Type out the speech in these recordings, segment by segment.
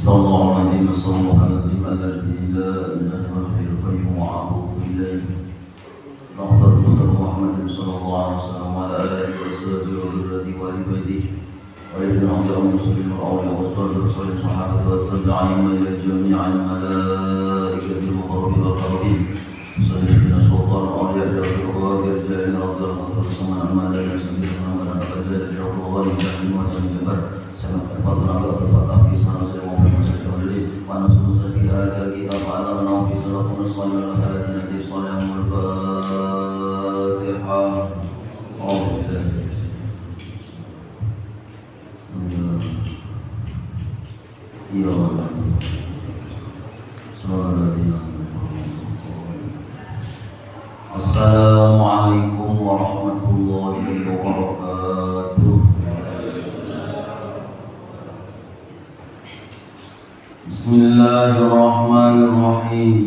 صلى الله عليه وسلم الذي لا إله إلا الحي القيوم وأتوب إليه لقد رسول محمد صلى الله عليه وسلم وعلى آله وصحبه وذريته وآل بيته ويجعل أمرهم المسلمين والأولياء والصالحين والصحابة والتابعين إلى جميع الملائكة المقربين والقربين سيدنا سلطان الأولياء والأولياء رجال رضي الله عنهم أما لا يسمى من أقدر الجواب وغير جاهل وجبر سمع الفضل على الفتح في سنة سلمه في مسجد الجليل ونصوص في هذا الكتاب على أنه في سنة نصف من الهادين في صلاة الفاتحة Assalamualaikum warahmatullahi wabarakatuh. Bismillahirrahmanirrahim.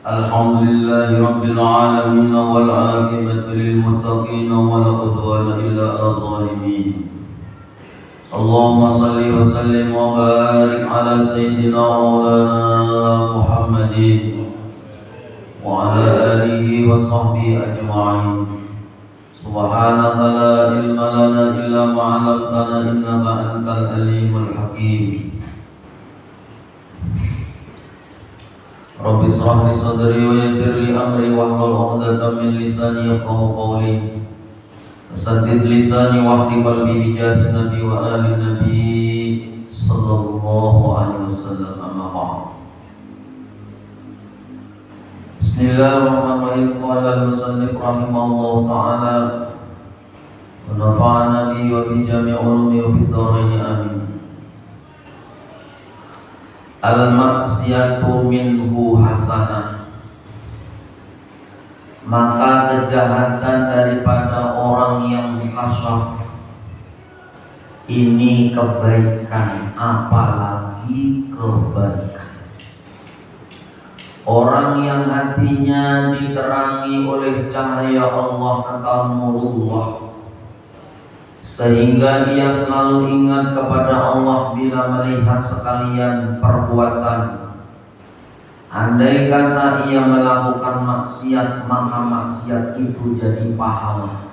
Alhamdulillahi rabbil alamin wal aqibatu lil muttaqin wa la udwana illa 'alal zalimin. Allahumma salli wa sallim wa barik ala sayyidina maulana Muhammadin wa ala alihi wa sahbihi ajma'in. Subhanaka la ilma lana illa ma 'allamtana innaka antal alimul hakim. Rabbi shrah li sadri wa yassir li amri wahlul 'uqdatam min lisani yafqahu qawli. Saddid lisani wahdi qalbi bijahi nabi wa ali nabi sallallahu alaihi wasallam amma ba'd. Bismillahirrahmanirrahim. Qala al-musannif rahimahullahu ta'ala wa nafa'ana bi wa bi jami' ulumi wa fid dharain amin. Al-maksiyatu minhu hasanah. Maka kejahatan daripada orang yang kasyaf ini kebaikan, apalagi kebaikan. Orang yang hatinya diterangi oleh cahaya Allah atau nurullah, sehingga dia selalu ingat kepada Allah bila melihat sekalian perbuatan. Andai kata ia melakukan maksiat, maka maksiat itu jadi pahala.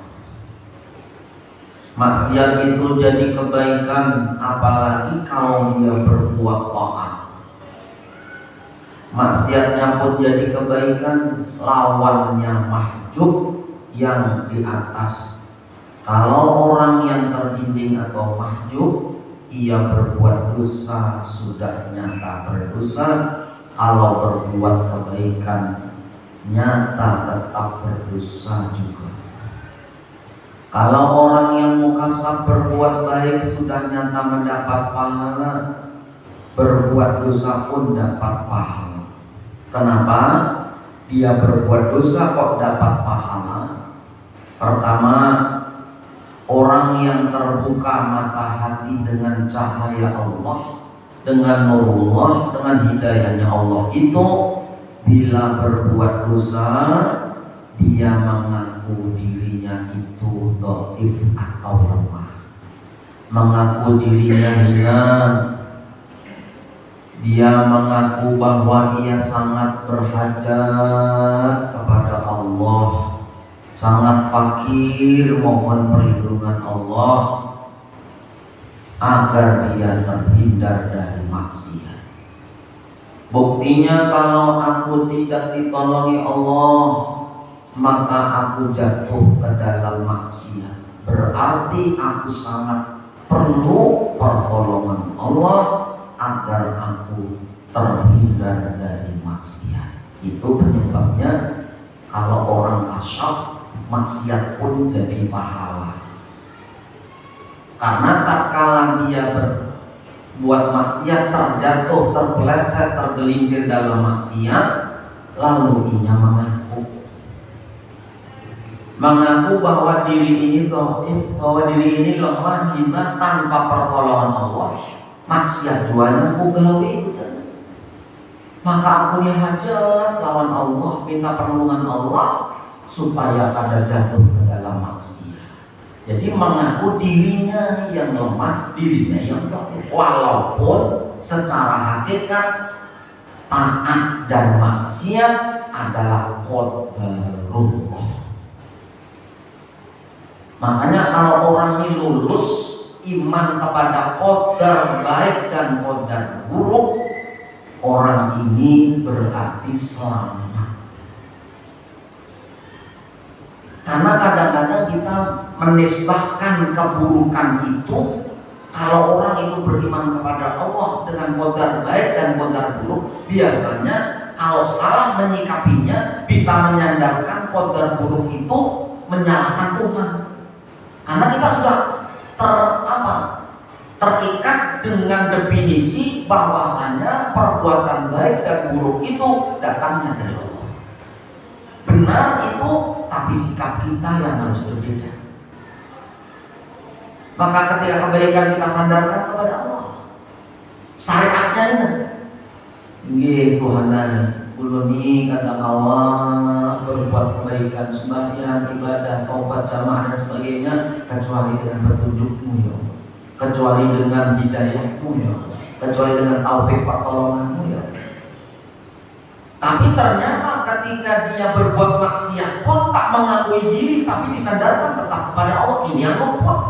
Maksiat itu jadi kebaikan, apalagi kalau dia berbuat taat. Maksiatnya pun jadi kebaikan, lawannya mahjub yang di atas. Kalau orang yang terbimbing atau mahjub, ia berbuat dosa, sudah nyata berdosa. Kalau berbuat kebaikan, nyata tetap berdosa juga. Kalau orang yang mukasab berbuat baik, sudah nyata mendapat pahala, berbuat dosa pun dapat pahala. Kenapa? Dia berbuat dosa kok dapat pahala? Pertama, orang yang terbuka mata hati dengan cahaya Allah, dengan nurullah, dengan hidayahnya Allah, itu bila berbuat dosa dia mengaku dirinya itu dhaif atau lemah, mengaku dirinya hina. Dia mengaku bahwa ia sangat berhajat kepada Allah, sangat fakir mohon perlindungan Allah agar dia terhindar dari maksiat. Buktinya kalau aku tidak ditolongi Allah, maka aku jatuh ke dalam maksiat. Berarti aku sangat perlu pertolongan Allah agar aku terhindar dari maksiat. Itu penyebabnya kalau orang kasyaf, maksiat pun jadi pahala. Karena tak kala dia berbuat maksiat, terjatuh, terpeleset, tergelincir dalam maksiat, lalu ia mengaku bahwa diri ini dhaif, bahwa diri ini lemah, hina, tanpa pertolongan Allah. Maksiat jualnya aku gawe, maka aku yang hajat lawan Allah, minta perlindungan Allah supaya kada jatuh ke dalam maksiat. Jadi mengaku dirinya yang lemah, dirinya yang dhaif, walaupun secara hakikat taat dan maksiat adalah qadarullah. Makanya kalau orang ini lulus iman kepada qadar baik dan qadar buruk, orang ini berarti selamat. Karena kadang-kadang kita menisbahkan keburukan itu, kalau orang itu beriman kepada Allah dengan qadar baik dan qadar buruk, biasanya kalau salah menyikapinya bisa menyandarkan qadar buruk itu menyalahkan Tuhan. Karena kita sudah terikat dengan definisi bahwasanya perbuatan baik dan buruk itu datangnya dari Allah. Benar itu, tapi sikap kita yang harus berbeda. Maka ketika kebaikan kita sandarkan kepada Allah, syariatnya ini Tuhan, uluni kata Allah berbuat kebaikan, sembahyang, ibadah, taubat, jamaah dan sebagainya, kecuali dengan petunjukmu ya Allah, kecuali dengan hidayahmu ya Allah, kecuali dengan taufik pertolonganmu ya Allah. Tapi ternyata ketika dia berbuat maksiat pun tak mengakui diri, tapi disandarkan tetap kepada Allah. Ini yang membuat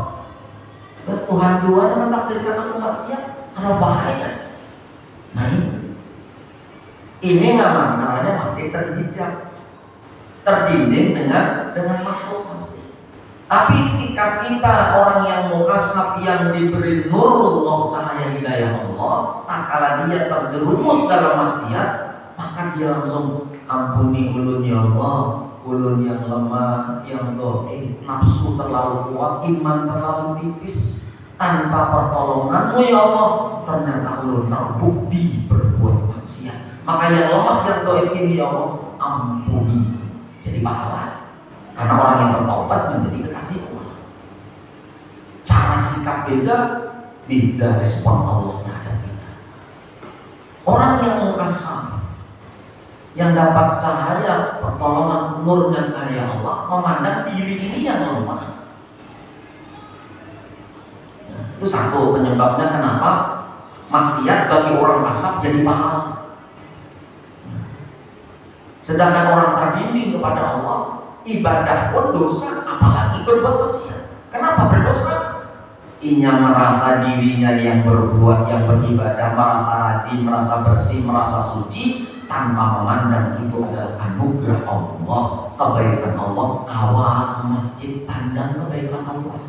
Tuhan dua mentakdirkan aku maksiat, karena bahaya. Nah ini namanya masih terhijab, terdinding dengan makhluk masih. Tapi sikap kita orang yang mukasab, yang diberi nurullah, cahaya hidayah Allah, tak kala dia terjerumus dalam maksiat, maka dia langsung ampuni ulun ya Allah, ulun yang lemah, yang do'if, nafsu terlalu kuat, iman terlalu tipis, tanpa pertolonganmu ya Allah, ternyata ulun terbukti berbuat maksiat. Maka yang lemah, yang do'if ini ya Allah, ampuni, jadi pahala. Karena orang yang bertobat menjadi kekasih Allah. Cara sikap beda, beda respon Allah terhadap kita. Orang yang mukasab, yang dapat cahaya pertolongan nurnya cahaya Allah, memandang diri ini yang lemah. Itu satu penyebabnya kenapa maksiat bagi orang kasab jadi pahala. Sedangkan orang terbimbing kepada Allah, ibadah pun dosa, apalagi berbuat maksiat. Kenapa berdosa? Inya merasa dirinya yang berbuat, yang beribadah, merasa rajin, merasa bersih, merasa suci, tanpa memandang itu adalah anugerah Allah, kebaikan Allah. Awal ke masjid, pandang kebaikan Allah.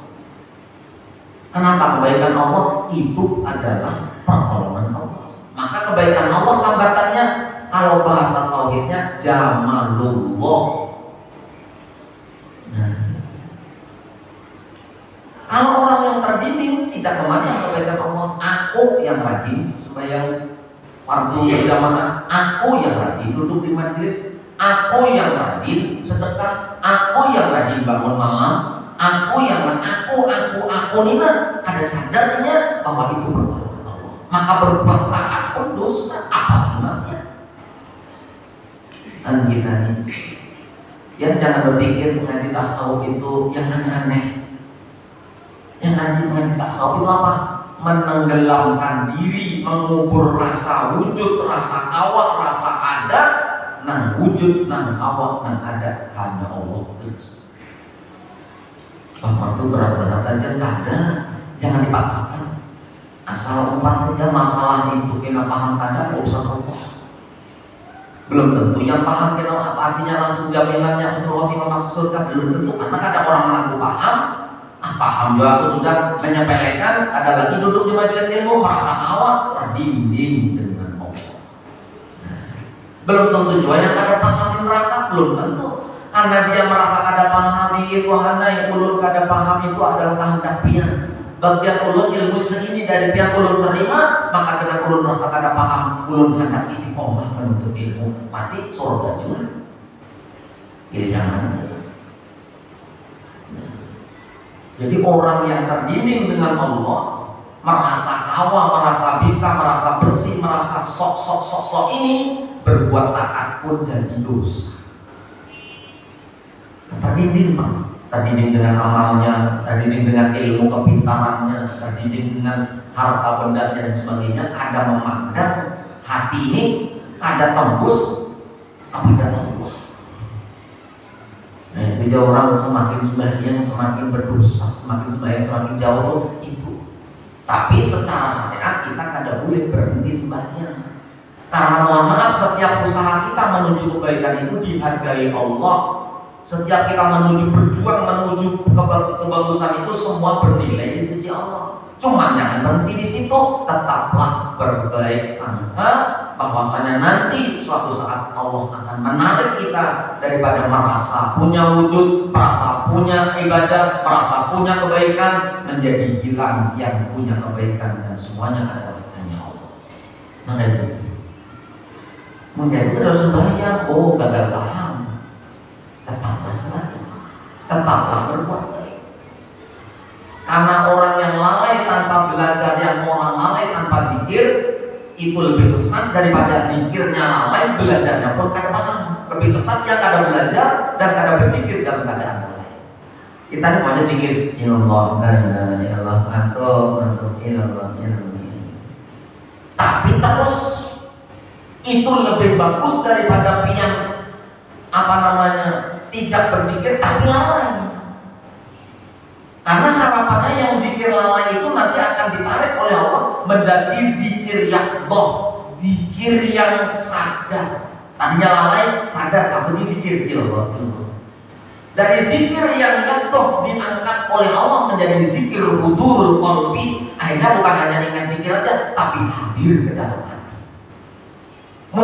Kenapa kebaikan Allah? Itu adalah pertolongan Allah. Maka kebaikan Allah sambatannya, kalau bahasa tauhidnya jamalullah. Nah, kalau orang yang terdidik tidak memandang kebaikan Allah, aku yang rajin supaya fardu berjamaah, aku yang rajin duduk di majelis, aku yang rajin sedekah, aku yang rajin bangun malam, aku ini ada sadarnya bahwa itu pertolongan Allah. Maka berbuat taat pun dosa, apalagi maksiat. Dan kita nih, ya jangan berpikir mengaji tasawuf itu yang aneh-aneh. Yang mengaji tasawuf itu apa? Menenggelamkan diri, mengubur rasa wujud, rasa awak, rasa ada, nang wujud, nang awak, nang ada hanya Allah. Bapak itu berat-berat aja nggak ada, jangan dipaksakan. Asal umpamanya masalah itu kena paham kada, urusan Allah. Belum tentu yang paham kena artinya langsung jaminannya Rasulullah masuk surga, belum tentu. Karena kadang orang mengaku paham, paham juga aku sudah menyepelekan, ada lagi duduk di majelis ilmu merasa awak, terbimbing dengan Allah. Belum tentu juga yang ada paham neraka, belum tentu. Karena dia merasa kada paham itu hana yang ulun kada paham itu adalah kehendak pian. Bagian ulun ilmu segini dari pihak ulun terima, maka dengan ulun merasa kada paham, ulun hendak istiqomah menuntut ilmu, mati surga juga. Jadi jangan. Jadi orang yang terbimbing dengan Allah, merasa awam, merasa bisa, merasa bersih, merasa sok ini, berbuat taat pun jadi dosa. Terbimbing dengan amalnya, terbimbing dengan ilmu kepintarannya, terbimbing dengan harta benda dan sebagainya, ada memandang hati ini, ada tembus kepada Allah. Nah, itu orang semakin sembahyang semakin berdosa, semakin sembahyang semakin jauh itu. Tapi secara syariat kita kada boleh berhenti sembahyang. Karena mohon maaf, setiap usaha kita menuju kebaikan itu dihargai Allah. Setiap kita berjuang menuju kebagusan itu semua bernilai di sisi Allah. Cuma jangan berhenti di situ, tetaplah berbaik sangka bahwasanya nanti suatu saat Allah akan menarik kita daripada merasa punya wujud, merasa punya ibadah, merasa punya kebaikan, menjadi hilang yang punya kebaikan dan semuanya adalah hanya Allah. Maka itu menjadi terus sembahyang, oh gagal paham. Tetaplah sembahyang, tetaplah berbuat baik. Karena orang yang lalai tanpa belajar, yang orang lalai tanpa zikir, itu lebih sesat daripada zikirnya lalai, belajarnya pun kada paham. Lebih sesat yang kada belajar dan kada berzikir dalam keadaan lalai. Kita ini hanya zikir, ya Allah, ya Allah, antum, ya Allah, ya Allah. Tapi terus itu lebih bagus daripada yang tidak berpikir tapi lalai. Karena harapannya yang zikir lalai itu nanti akan ditarik oleh Allah menjadi zikir yang zikir yang sadar. Tadinya lalai, sadar, aku ini zikir, Allah. Dari zikir yang diangkat oleh Allah menjadi zikir hudurul qalbi. Akhirnya bukan hanya ingat zikir aja, tapi hadir ke dalam hati.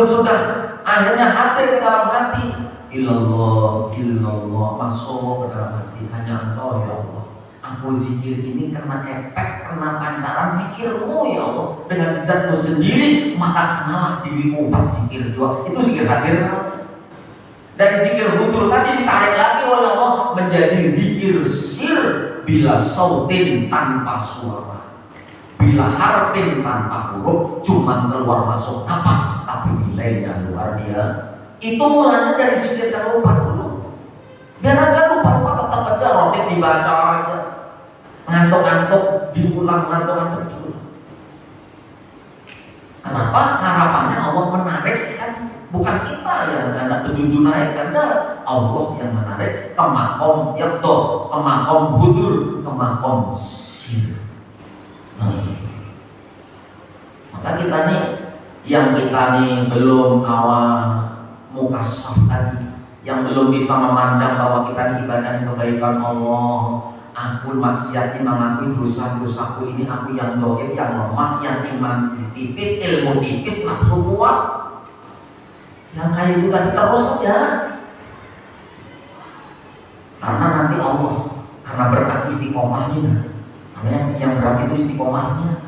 Sudah akhirnya hadir ke dalam hati, illallah, masuk ke dalam hati, hanya Engkau ya Allah. Aku zikir ini karena efek, karena pancaran zikirmu ya Allah. Dengan zatmu sendiri, maka kenalah dirimu zikir juga. Itu zikir hadir. Dari zikir hudur tadi ditarik lagi oleh Allah menjadi zikir sir, bila sautin tanpa suara, bila harfin tanpa huruf, cuma keluar masuk napas, tapi nilainya luar dia. Itu mulanya dari zikir yang lupa dulu. Biar aja lupa tetap aja rotik dibaca aja. Ngantuk-ngantuk diulang, ngantuk-ngantuk diulang. Kenapa? Harapannya Allah menarik hati. Bukan kita yang ada pejuju naik, karena Allah yang menarik ke makom yakto, ke makom budur, ke makom sir. Maka kita nih, yang kita nih belum awal mukasaf tadi, yang belum bisa memandang bahwa kita ibadah kebaikan Allah, aku maksiat ini mengakui dosa-dosaku ini, aku yang doib, yang lemah, yang iman tipis, ilmu tipis, nafsu kuat. Yang kayak itu tadi terus saja. Karena nanti Allah, karena berkat istiqomahnya, karena yang berat itu istiqomahnya.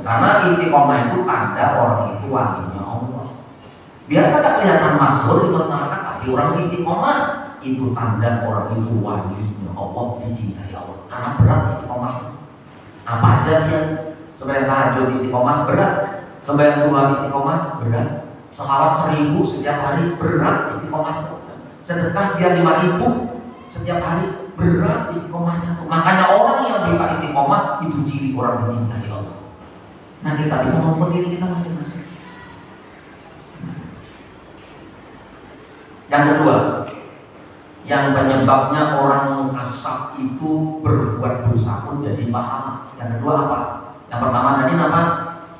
Karena istiqomah itu tanda orang itu walinya Allah. Biar tidak kelihatan masyhur di masyarakat, tapi orang istiqomah itu tanda orang itu walinya Allah, dicintai Allah. Karena berat istiqomah. Apa aja dia? Sembahyang tahajud istiqomah berat, sembahyang duha istiqomah berat, selawat 1000 setiap hari berat istiqomah. Sedekah dia 5000 setiap hari berat istiqomahnya. Makanya orang yang bisa istiqomah itu ciri orang dicintai Allah. Nah, kita bisa mengukur diri kita masing-masing. Yang kedua, yang penyebabnya orang kasab itu berbuat dosa pun jadi pahala. Yang kedua apa? Yang pertama tadi apa?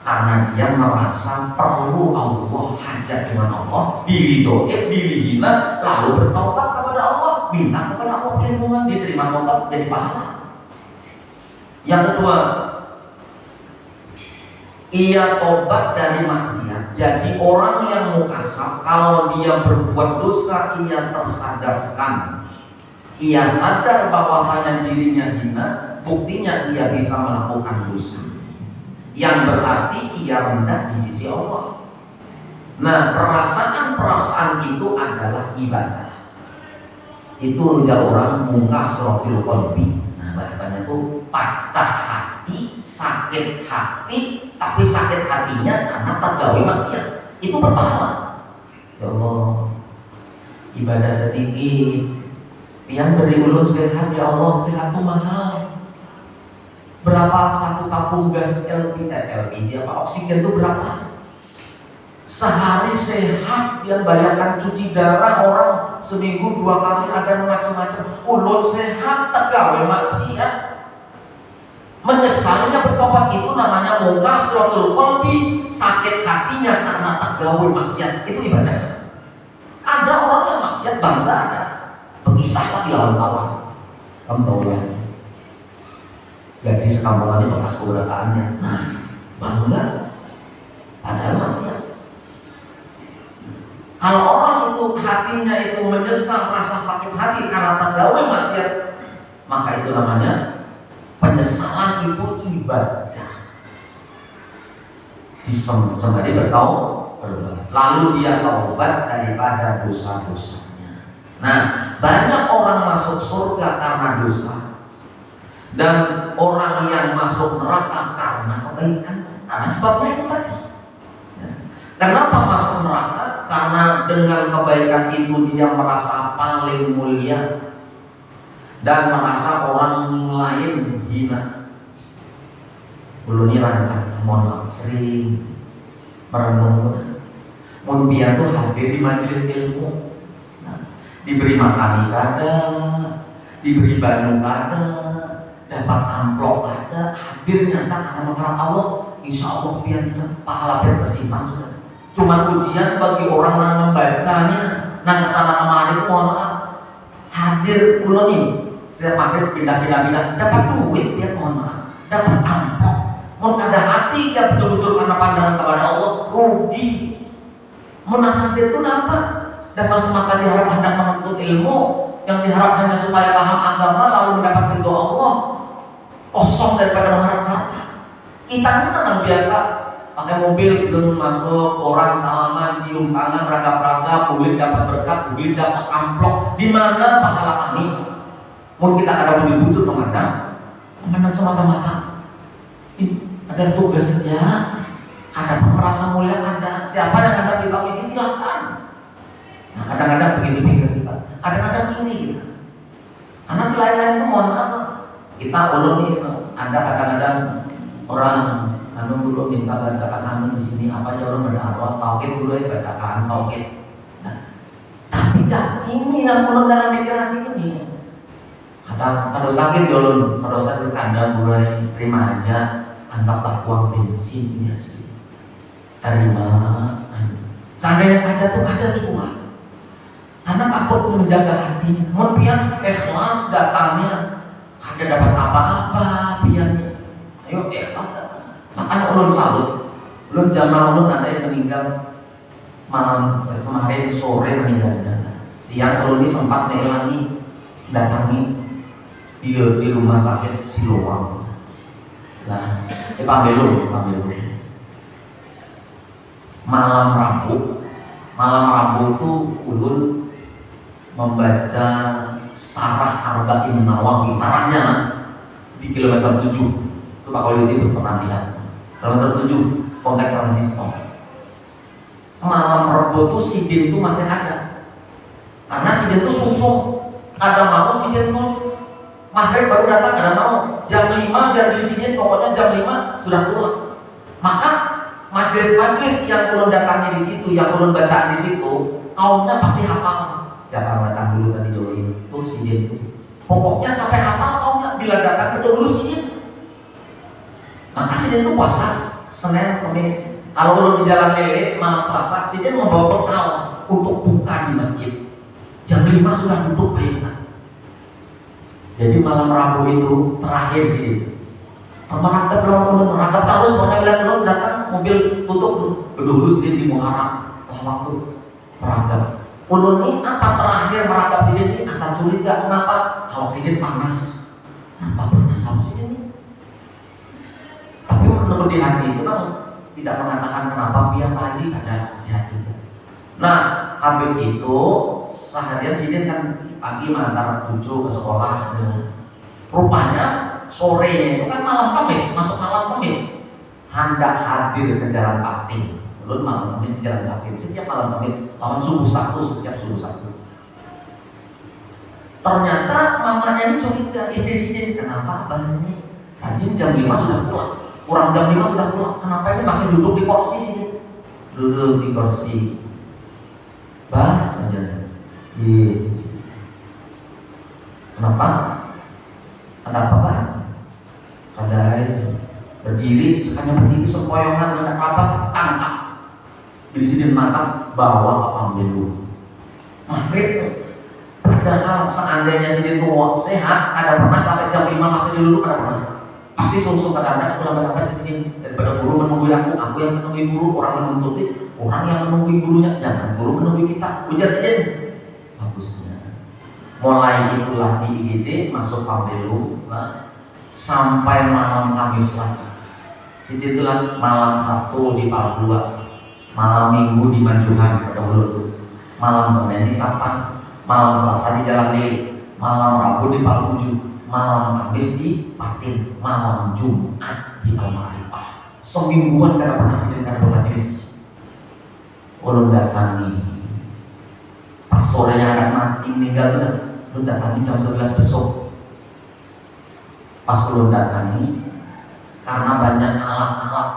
Karena dia merasa perlu Allah, hajat dengan Allah, diri doib, diri hina, lalu bertobat kepada Allah, minta kepada Allah perlindungan, diterima tobat jadi pahala. Yang kedua, ia tobat dari maksiat. Jadi orang yang mukasab, kalau dia berbuat dosa, ia tersadarkan. Ia sadar bahwasanya dirinya hina, buktinya ia bisa melakukan dosa. Yang berarti ia rendah di sisi Allah. Nah, perasaan-perasaan itu adalah ibadah. Itu ujar orang mungkasratil qalbi. Nah, bahasanya itu pecah hati, sakit hati, tapi sakit hatinya karena tergawe maksiat. Itu berpahala. Ya Allah, ibadah sedikit, pian beri ulun sehat ya Allah, sehat itu mahal. Berapa satu tabung gas LPG apa oksigen itu berapa? Sehari sehat, yang bayangkan cuci darah orang seminggu 2 kali ada macam-macam. Ulun sehat, tegawe maksiat. Menyesalnya bertobat itu namanya mungkasratul qalbi, sakit hatinya karena tegawe maksiat. Itu ibadah. Ada orang yang maksiat bangga ada. Berkisahlah di lawan kawan. Kamu tahu ya? Jadi sekampungan ini bekas keurataannya. Nah, bangga. Padahal maksiat. Kalau orang itu hatinya itu menyesal, rasa sakit hati karena tegawe maksiat, maka itu namanya penyesalan itu ibadah. Sembari bertaubat, lalu dia taubat daripada dosa-dosanya. Nah, banyak orang masuk surga karena dosa, dan orang yang masuk neraka karena kebaikan. Karena sebabnya itu tadi. Kenapa masuk neraka? Karena dengan kebaikan itu dia merasa paling mulia dan merasa orang lain hina. Belum rancang, mohon maaf, sering merenung. Mumpia tuh hadir di majelis ilmu, diberi makan kada, diberi banu kada, dapat amplop ada, hadir nyata karena mengharap Allah. Insya Allah biar pahala biar tersimpan sudah. Cuma ujian bagi orang yang membacanya, nang kesana kemari itu mohon maaf. Hadir ulo nih, setiap hadir pindah-pindah, dapat duit dia mohon maaf, dapat amplop. Mau ada hati dia betul-betul karena pandangan kepada Allah, rugi. Menang hadir itu apa? Dasar semata diharap hendak menuntut ilmu, yang diharap hanya supaya paham agama lalu mendapat ridho Allah, kosong daripada mengharap harta. Kita ini orang biasa pakai mobil belum masuk, orang salaman, cium tangan, ragap-ragap, boleh dapat berkat, boleh dapat amplop. Di mana pahala kami? Mungkin kita ada bujur-bujur memandang semata-mata. Ada tugas saja, ada merasa mulia, ada siapa yang ada bisa misi silakan. Nah, kadang-kadang begitu pikir kita, kadang-kadang ini kita. Karena di lain-lain itu mohon maaf, kita ulun ini ada kadang-kadang orang dulu minta bacakan di sini apa aja orang berdarah tauhid dulu ya bacakan tauhid. Nah, tapi kan ini yang ulun dalam pikiran hati ini. Kalau sakit ulun, kalau sakit kandang mulai terima aja, anggaplah uang bensin ya sih. Terima. Seandainya ada tuh ada cuma. Karena takut menjaga hatinya. Kemudian ikhlas datangnya, ada dapat apa-apa biarnya. Ayo ikhlas datang. Makanya ulun salut. Ulun jamaah ulun ada yang meninggal malam kemarin sore meninggalnya. Siang ulun ini sempat mengilangi datangi di rumah sakit Siloam. Nah, pamelu. Malam Rabu itu ulun membaca Sarah Arba'in Nawawi, sarahnya di kilometer 7. Itu Pak Khalid itu pernah lihat. Kilometer 7 kontak transistor. Malam Rabu itu sidin itu masih ada. Karena sidin itu sungsung. Kadang mau sidin itu maghrib baru datang, kadang mau jam 5 jam di sini, pokoknya jam 5 sudah pulang. Maka majelis-majelis yang ulun datangi di situ, yang ulun bacaan di situ, kaumnya pasti hafal. Siapa yang datang dulu tadi Joli itu sidin. Pokoknya sampai hafal kaumnya bila datang itu dulu sidin. Maka sidin itu puasa Senin, Kamis. Kalau ulun di Jalan Lele malam Selasa, sidin membawa bekal untuk buka di masjid. Jam 5 sudah duduk bayangan. Jadi malam Rabu itu terakhir sih. Merangkap terus, pokoknya bilang belum datang mobil tutup berdulu sendiri di Muharram. Waktu merangkap. Ulun ini apa terakhir merangkap sini ini asal sulit gak? Kenapa? Kalau sini panas. Kenapa panas kalau sini? Tapi menurut di hati itu kan tidak mengatakan kenapa biar haji ada di hati. Nah, habis itu seharian sini kan pagi mengantar cucu ke sekolah. Rupanya sore itu kan malam Kamis, masuk malam Kamis, hendak hadir ke Jalan Pati. Belum malam Kamis di Jalan Pati. Setiap malam Kamis, lawan subuh 1, setiap subuh 1. Ternyata mamanya ini curiga, istri sini kenapa abang ini Rajin jam 5 sudah pulang, kurang jam 5 sudah pulang. Kenapa ini masih duduk di kursi sini? Duduk di kursi. Bah, aja. Kenapa? Ada apa, Pak? Ada berdiri, sekalian berdiri sempoyongan dengan apa? Tangkap. Di sini menangkap, bawa apa ambil dulu. Maghrib. Padahal seandainya sini tua sehat, ada pernah sampai jam 5 masih duduk, ada pernah? Pasti sungsung kadang-kadang aku lama-lama di sini daripada guru menunggu aku yang menunggu guru, orang menuntuti, orang yang menunggu gurunya, jangan guru menunggu kita. Ujar sidin. Bagusnya. Mulai itulah di IGD masuk Pambelu, sampai malam Kamis lagi. Situ itulah malam Sabtu di Palbua, malam Minggu di Manjuhan pada Ulu, malam Senin di Sapang, malam Selasa di Jalan Lili, malam Rabu di Paluju, malam Kamis di Patin, malam Jumat di Al-Ma'rifah. Semingguan karena pernah sidin karena bermajlis. Ulun datangi pas sorenya anak mati meninggal benar. Ulun datangi jam 11 besok. Pas ulun datangi karena banyak alat-alat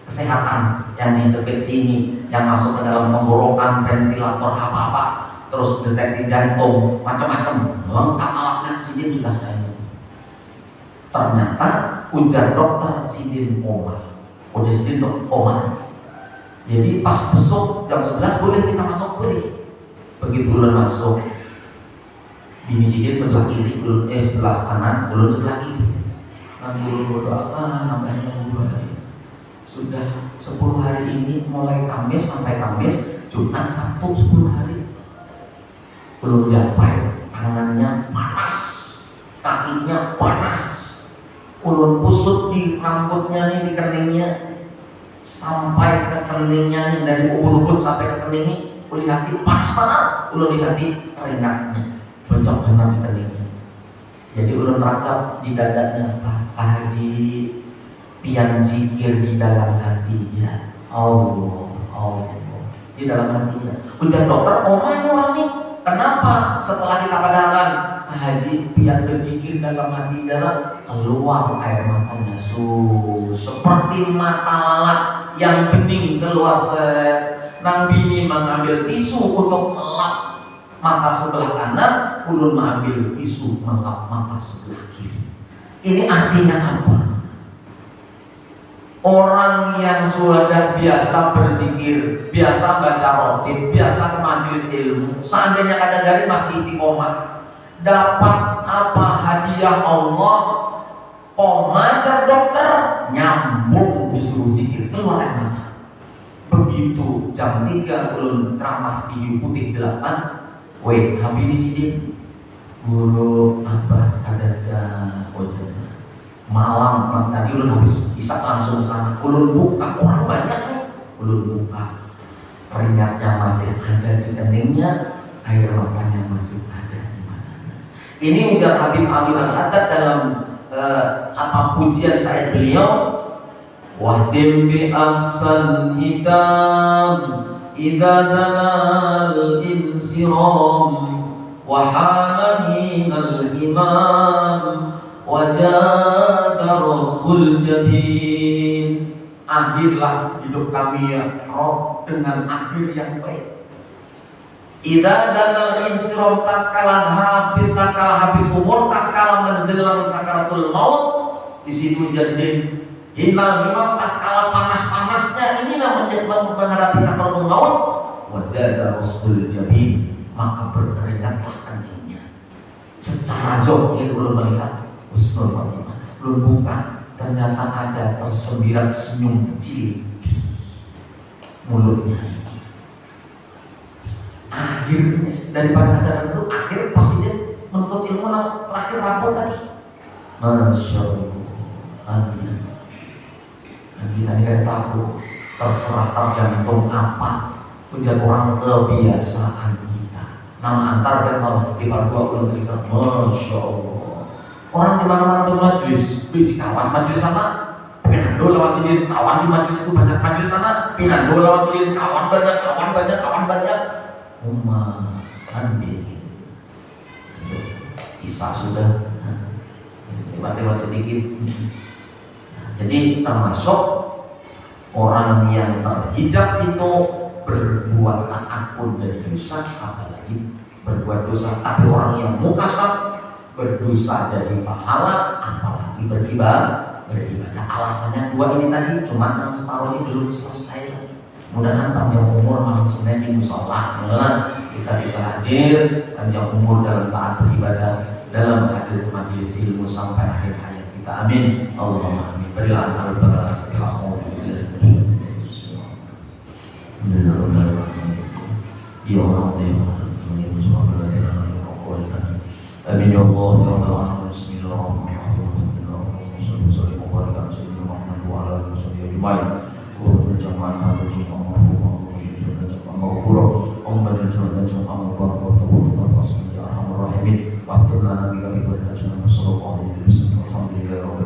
kesehatan yang disebut sini, yang masuk ke dalam tenggorokan, ventilator apa-apa, terus deteksi jantung, macam-macam, lengkap alatnya sidin sudah ada. Ternyata ujar dokter sidin koma. Ujar sidin koma. Jadi pas besok jam 11 boleh kita masuk, boleh. Begitu ulun masuk, bini sidin sebelah kiri, sebelah kanan, ulun sebelah kiri. Nanti ulun berdoakan namanya mulai. Sudah 10 hari ini mulai Kamis sampai Kamis, Jumat, Sabtu 10 hari. Ulun japai, tangannya panas, kakinya panas. Ulun pusut di rambutnya nih, di keningnya, sampai ke keningnya nih, dari ubun-ubun sampai ke kening nih, ulun lihati panas banget. Ulun lihati keringatnya, bocok benar di keningnya. Jadi ulun rakap di dadanya, Pak Haji, pian zikir di dalam hatinya. Allah, di dalam hatinya. Ujar dokter, ini orang nih. Kenapa setelah kita padahalkan Haji pian berzikir dalam hatinya, keluar air matanya seperti mata lalat yang bening keluar. Nang bini mengambil tisu untuk melap mata sebelah kanan, ulun mengambil tisu melap mata sebelah kiri. Ini artinya apa? Orang yang sudah biasa berzikir, biasa baca rotib, biasa ke majelis ilmu, seandainya kadang-kadang masih istiqomah, dapat apa hadiah Allah? Pengajar dokter nyambung disuruh zikir keluar air mata. Begitu jam 3 ulun ceramah di Hiu Putih 8, habis sidin guru apa ada ojen malam tadi ulun habis bisa langsung sana. Ulun buka, orang banyak nih. Ulun buka, keringatnya masih ada di keningnya, air matanya masih ada di matanya. Ini udah Habib Ali Al-Haddad dalam pujian saya beliau, wahdim bi ahsan hitam idza danal insiram wa halahinal imam wajada rasul jabin. Akhirlah hidup kami ya roh dengan akhir yang baik. Idza danal insiram, tatkala habis umur, tatkala menjelang sakaratul maut, di situ jadi hinal himam, tatkala panas-panasnya ini namanya menghadapi sakaratul maut, wajada rasul jabin, maka berkeringatlah keningnya. Secara zahir ulun melihat husnul khotimah, ulun buka, ternyata ada tersembirat senyum kecil di mulutnya. Akhirnya daripada kesadaran itu, akhir positif menuntut ilmu terakhir rapor tadi. Masya Allah, kita ini tahu terserah tergantung apa ujar orang kebiasaan kita. Nama antar kan kalau di Papua ulun tulisan Masya Allah. Orang di mana-mana bermajlis, bisi kawan majlis sama Pinando lewat sini, kawan di majlis itu banyak, majlis sana Pinando lewat sini, kawan banyak. Ambil Isa sudah lewat sedikit. Jadi termasuk orang yang terhijab itu berbuat taat pun dari dosa, apalagi berbuat dosa. Tapi orang yang mukasab berdosa dari pahala, apalagi beribadah. Alasannya dua ini tadi, cuma yang separuh ini belum selesai. Mudah-mudahan panjang umur malam Senin di musola, kita bisa hadir panjang umur dalam taat beribadah, dalam hadir majelis ilmu sampai akhir hayat kita. Amin. Allahumma amin. Berilah al-barakah ya Allah. Ya Allah, amin ya Allah ya Allah. Bismillahirrahmanirrahim. Alhamdulillah.